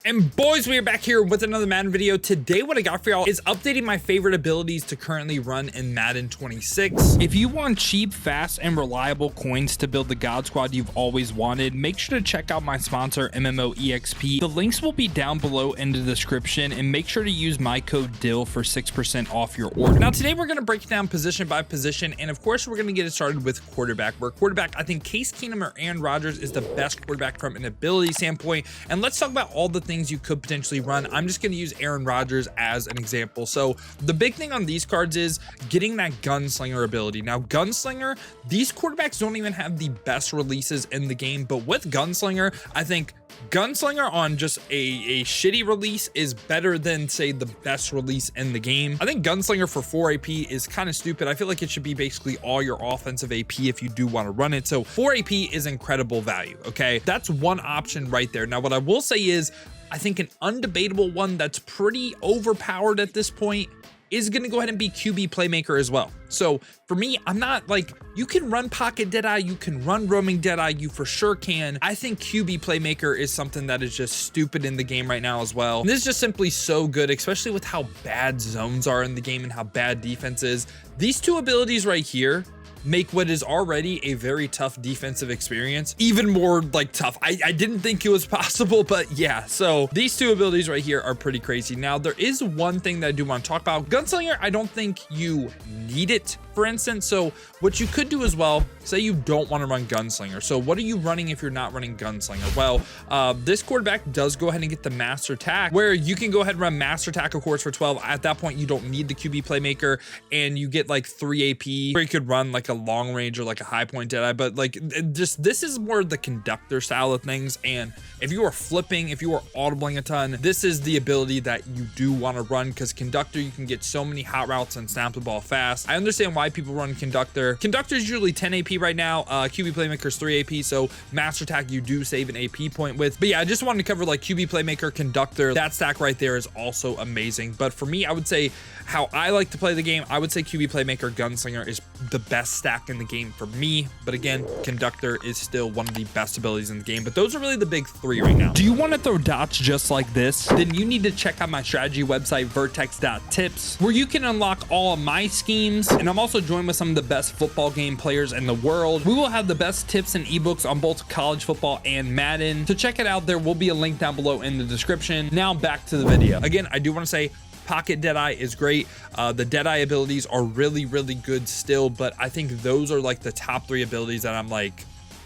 And boys, we are back here with another Madden video. Today, what I got for y'all is updating my favorite abilities to currently run in Madden 26. If you want cheap, fast, and reliable coins to build the God Squad you've always wanted, make sure to check out my sponsor, MMOEXP. The links will be down below in the description, and make sure to use my code DILL for 6% off your order. Now, today we're going to break it down position by position, and of course, we're going to get it started with quarterback. Where quarterback, I think Case Keenum or Aaron Rodgers is the best quarterback from an ability standpoint. And let's talk about all the things you could potentially run. I'm just going to use Aaron Rodgers as an example. So the big thing on these cards is getting that gunslinger ability. Now, gunslinger, these quarterbacks don't even have the best releases in the game, but with gunslinger, I think gunslinger on just a shitty release is better than, say, the best release in the game. I think gunslinger for 4 AP is kind of stupid. I feel like it should be basically all your offensive AP if you do want to run it. So 4 AP is incredible value. Okay, that's one option right there. Now, what I will say is, I think an undebatable one that's pretty overpowered at this point is going to go ahead and be QB playmaker as well. So for me, I'm not like, you can run pocket deadeye, you can run roaming deadeye, you for sure can. I think QB playmaker is something that is just stupid in the game right now as well. And this is just simply so good, especially with how bad zones are in the game and how bad defense is. These two abilities right here make what is already a very tough defensive experience even more like tough. I didn't think it was possible, but yeah. So these two abilities right here are pretty crazy. Now, there is one thing that I do want to talk about. Gunslinger, I don't think you need it, for instance. So what you could do as well, say you don't want to run gunslinger. So what are you running if you're not running gunslinger? Well, this quarterback does go ahead and get the master attack, where you can go ahead and run master attack, of course, for 12. At that point, you don't need the QB playmaker, and you get like 3 AP, where you could run like a long range or like a high point deadeye. But like, just this is more the conductor style of things. And if you are flipping, if you are audibling a ton, this is the ability that you do want to run, because conductor, you can get so many hot routes and snap the ball fast. I understand why people run conductor. Conductor is usually 10 AP right now. QB playmaker is 3 AP, so master attack you do save an AP point with. But yeah, I just wanted to cover like QB playmaker, conductor. That stack right there is also amazing. But for me, I would say how I like to play the game, I would say QB playmaker, gunslinger is the best stack in the game for me. But again, conductor is still one of the best abilities in the game. But those are really the big three right now. Do you want to throw dots just like this? Then you need to check out my strategy website, vertex.tips, where you can unlock all of my schemes. And I'm also joined with some of the best football game players in the world. We will have the best tips and ebooks on both college football and Madden. So check it out. There will be a link down below in the description. Now back to the video. Again, I do want to say pocket deadeye is great. The deadeye abilities are really, really good still, but I think those are like the top 3 abilities that I'm like,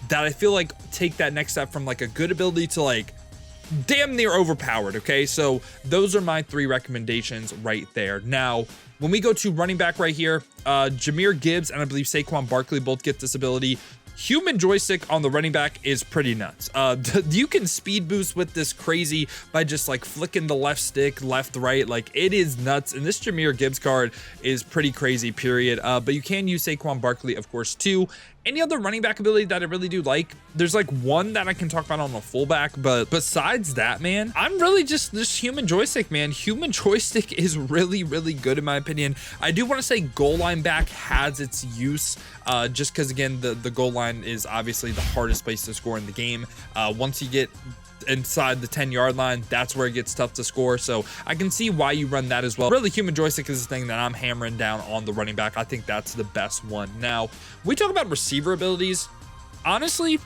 that I feel like take that next step from like a good ability to like damn near overpowered. Okay, so those are my 3 recommendations right there. Now, when we go to running back right here, Jahmyr Gibbs and I believe Saquon Barkley both get this ability. Human joystick on the running back is pretty nuts. You can speed boost with this crazy by just like flicking the left stick, left, right. Like, it is nuts. And this Jahmyr Gibbs card is pretty crazy, period. But you can use Saquon Barkley, of course, too. Any other running back ability that I really do like, there's like one that I can talk about on a fullback, but besides that, man, I'm really just this human joystick, man. Human joystick is really, really good in my opinion. I do want to say goal line back has its use, just because again, the goal line is obviously the hardest place to score in the game. Once you get inside the 10-yard line, that's where it gets tough to score. So I can see why you run that as well. Really, human joystick is the thing that I'm hammering down on the running back. I think that's the best one. Now, we talk about receiver abilities. Honestly,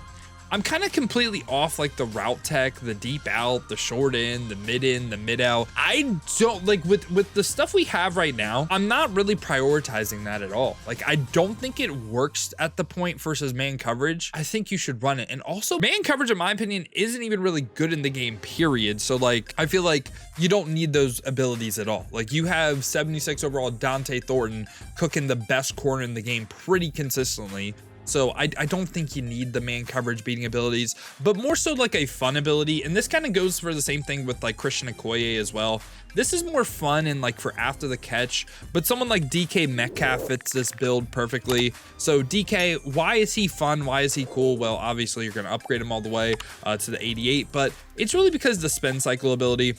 I'm kind of completely off like the route tech, the deep out, the short in, the mid out. I don't like with the stuff we have right now, I'm not really prioritizing that at all. Like, I don't think it works at the point versus man coverage. I think you should run it. And also, man coverage, in my opinion, isn't even really good in the game, period. So like, I feel like you don't need those abilities at all. Like, you have 76 overall Dante Thornton cooking the best corner in the game pretty consistently. So I don't think you need the man coverage beating abilities, but more so like a fun ability. And this kind of goes for the same thing with like Christian Okoye as well. This is more fun and like for after the catch, but someone like DK Metcalf fits this build perfectly. So DK, why is he fun? Why is he cool? Well, obviously you're going to upgrade him all the way to the 88, but It's really because the spin cycle ability.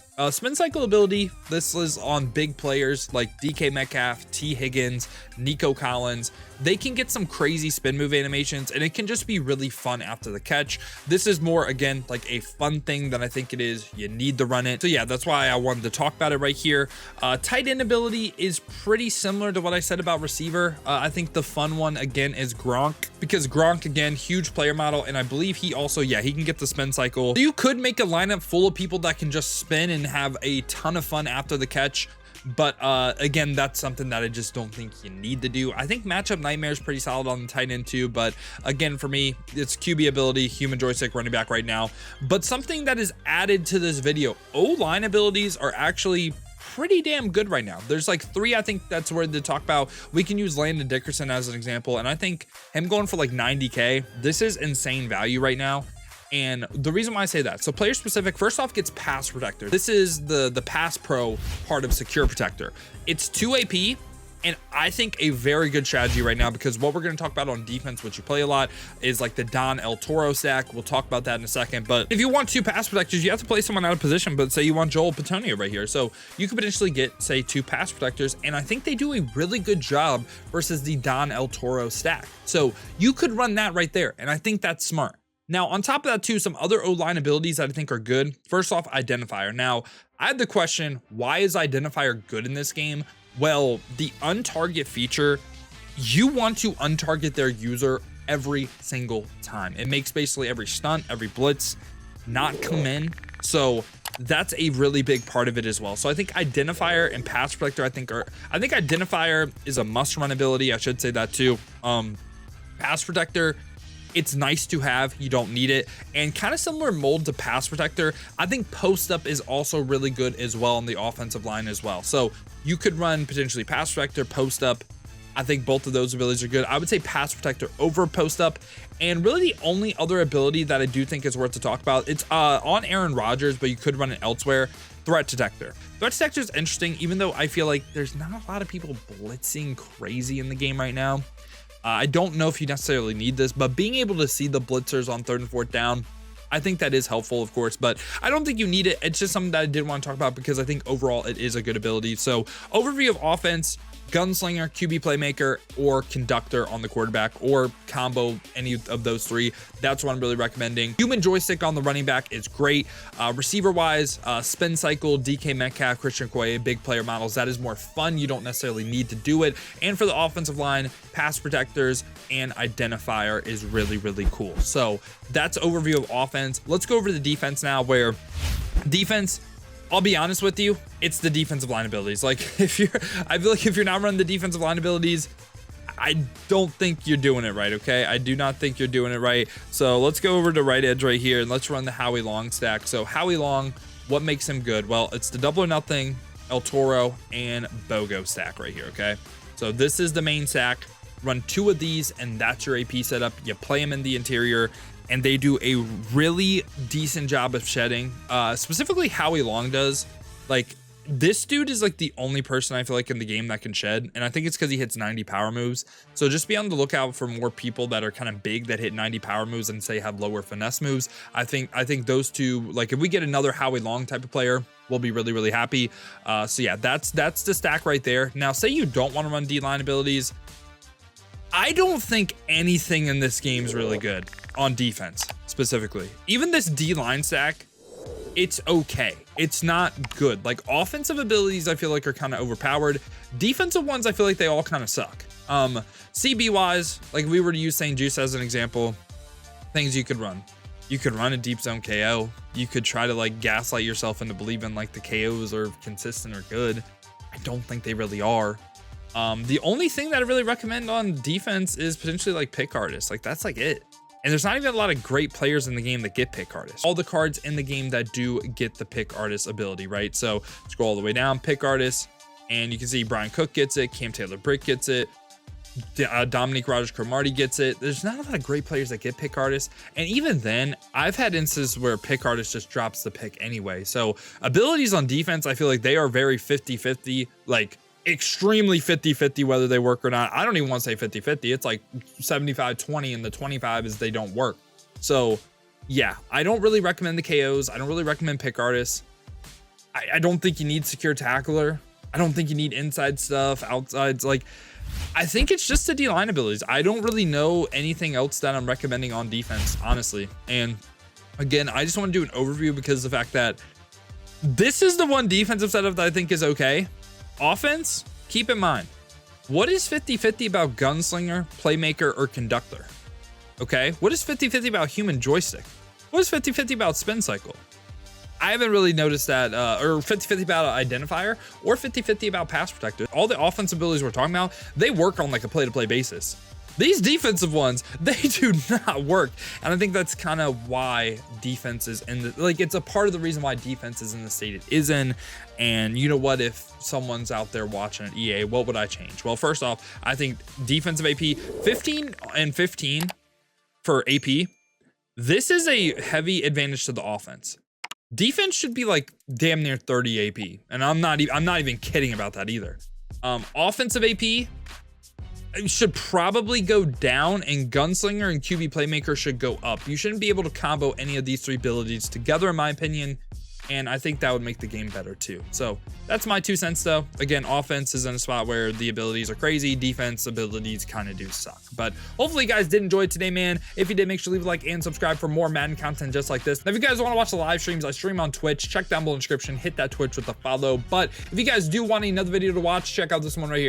This is on big players like DK Metcalf, T Higgins, Nico Collins. They can get some crazy spin move animations, and it can just be really fun after the catch. This is more, again, like a fun thing than I think it is. You need to run it. So yeah, that's why I wanted to talk about it right here. Tight end ability is pretty similar to what I said about receiver. I think the fun one, again, is Gronk, because Gronk, again, huge player model, and I believe he also, yeah, he can get the spin cycle. So you could make a lineup full of people that can just spin and have a ton of fun after the catch. But again, that's something that I just don't think you need to do. I think matchup nightmare is pretty solid on the tight end too, but again, for me, it's QB ability, human joystick, running back right now. But something that is added to this video, O-line abilities are actually pretty damn good right now. There's like 3 I think that's worth to talk about. We can use Landon Dickerson as an example, and I think him going for like 90K, this is insane value right now. And the reason why I say that, so player specific, first off, gets pass protector. This is the pass pro part of secure protector. It's 2 AP, and I think a very good strategy right now, because what we're going to talk about on defense, which you play a lot, is like the Don El Toro stack. We'll talk about that in a second. But if you want 2 pass protectors, you have to play someone out of position. But say you want Joel Petonio right here, so you could potentially get, say, 2 pass protectors, and I think they do a really good job versus the Don El Toro stack. So you could run that right there, and I think that's smart. Now, on top of that too, some other O-line abilities that I think are good. First off, identifier. Now, I had the question, why is identifier good in this game? Well, the untarget feature, you want to untarget their user every single time. It makes basically every stunt, every blitz not come in. So that's a really big part of it as well. So I think identifier and pass protector, I think identifier is a must run ability. I should say that too. Pass protector, it's nice to have, you don't need it. And kind of similar mold to pass protector, I think post up is also really good as well on the offensive line as well. So you could run potentially pass protector, post up. I think both of those abilities are good. I would say pass protector over post up. And really the only other ability that I do think is worth to talk about, it's on Aaron Rodgers, but you could run it elsewhere, threat detector. Threat detector is interesting, even though I feel like there's not a lot of people blitzing crazy in the game right now. I don't know if you necessarily need this, but being able to see the blitzers on 3rd and 4th down, I think that is helpful, of course, but I don't think you need it. It's just something that I did want to talk about because I think overall it is a good ability. So overview of offense, gunslinger, QB playmaker, or conductor on the quarterback, or combo any of those 3. That's what I'm really recommending. Human joystick on the running back is great. Receiver wise, spin cycle, DK Metcalf, Christian Okoye, big player models, that is more fun. You don't necessarily need to do it. And for the offensive line, pass protectors and identifier is really, really cool. So that's overview of offense. Let's go over to the defense now, where defense, I'll be honest with you, it's the defensive line abilities. Like I feel like if you're not running the defensive line abilities, I don't think you're doing it right, okay? I do not think you're doing it right. So let's go over to right edge right here and let's run the Howie Long stack. So Howie Long, what makes him good? Well, it's the double or nothing, El Toro, and Bogo stack right here, okay? So this is the main stack. Run 2 of these and that's your AP setup. You play them in the interior, and they do a really decent job of shedding. Specifically Howie Long does. Like, this dude is like the only person I feel like in the game that can shed, and I think it's because he hits 90 power moves. So just be on the lookout for more people that are kind of big that hit 90 power moves and say have lower finesse moves. I think those two, like if we get another Howie Long type of player, we'll be really, really happy. So yeah, that's the stack right there. Now, say you don't want to run D-line abilities, I don't think anything in this game is really good on defense specifically. Even this D-line stack, it's okay. It's not good. Like offensive abilities, I feel like are kind of overpowered. Defensive ones, I feel like they all kind of suck. CB wise, like if we were to use St. Juice as an example, things you could run. You could run a deep zone KO. You could try to like gaslight yourself into believing like the KOs are consistent or good. I don't think they really are. The only thing that I really recommend on defense is potentially like pick artists. Like that's like it. And there's not even a lot of great players in the game that get pick artists. All the cards in the game that do get the pick artist ability, right? So scroll all the way down, pick artists, and you can see Brian Cook gets it, Cam Taylor-Britt gets it, Dominique Rodgers-Cromartie gets it. There's not a lot of great players that get pick artists. And even then, I've had instances where pick artist just drops the pick anyway. So abilities on defense, I feel like they are very 50-50, like extremely 50-50 whether they work or not. I don't even want to say 50-50. It's like 75-20, and the 25 is they don't work. So yeah, I don't really recommend the KOs. I don't really recommend pick artists. I don't think you need secure tackler. I don't think you need inside stuff, outsides. Like, I think it's just the D-line abilities. I don't really know anything else that I'm recommending on defense, honestly. And again, I just want to do an overview because of the fact that this is the one defensive setup that I think is okay. Offense, keep in mind, what is 50-50 about gunslinger, playmaker, or conductor? Okay, what is 50-50 about human joystick? What is 50-50 about spin cycle? I haven't really noticed that, or 50-50 about identifier, or 50-50 about pass protector. All the offensive abilities we're talking about, they work on like a play-to-play basis. These defensive ones, they do not work. And I think that's kind of why defense is in the, like, it's a part of the reason why defense is in the state it is in. And you know what, if someone's out there watching at EA, what would I change? Well, first off, I think defensive AP, 15 and 15 for AP, this is a heavy advantage to the offense. Defense should be like damn near 30 AP. And I'm not even kidding about that either. Offensive AP should probably go down, and gunslinger and QB playmaker should go up. You shouldn't be able to combo any of these three abilities together, in my opinion. And I think that would make the game better too. So that's my 2 cents though. Again, offense is in a spot where the abilities are crazy. Defense abilities kind of do suck. But hopefully you guys did enjoy it today, man. If you did, make sure to leave a like and subscribe for more Madden content just like this. Now, if you guys want to watch the live streams, I stream on Twitch. Check down below in the description. Hit that Twitch with a follow. But if you guys do want another video to watch, check out this one right here.